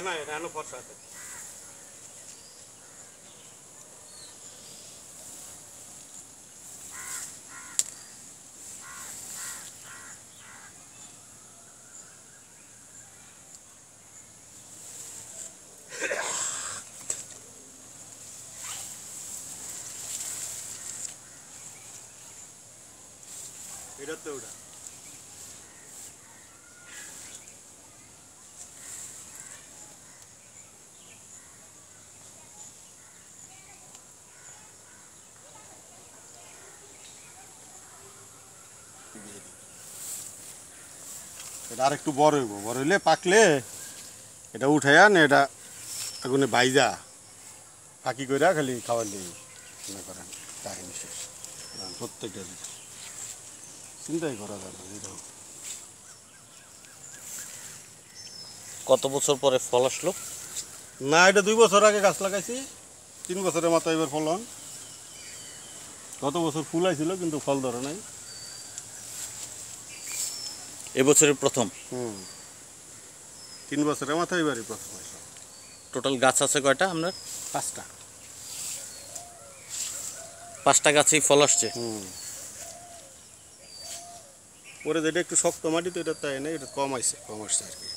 না এটা হলো ফর্সা আছে। এটা তো ওটা এটা আর একটু বড় হইব, বড় হইলে পাকলে এটা উঠাইয়া না এটা আগুনে ভাইজা ফাঁকি কইরা খালি খাওয়ার দিই মনে করেন কাহিনী শেষ। প্রত্যেকটা চিন্তাই করা যায় না এরকম। কত বছর পরে ফল আসলো? না এটা 2 বছর আগে গাছ লাগাইছি, 3 বছরের মাথায় এবার ফলন। গত বছর ফুল আইছিল কিন্তু ফল ধরে নাই। এবছরের প্রথম? 3 বছরের মাথায় এবারই প্রথম আসলো। টোটাল গাছ আছে কয়টা আপনার? 5টা। 5টা গাছেই ফল আসছে? পরে যেটা একটু শক্ত মাটি তো এটা তাই না, এটা কম আসছে আর কি।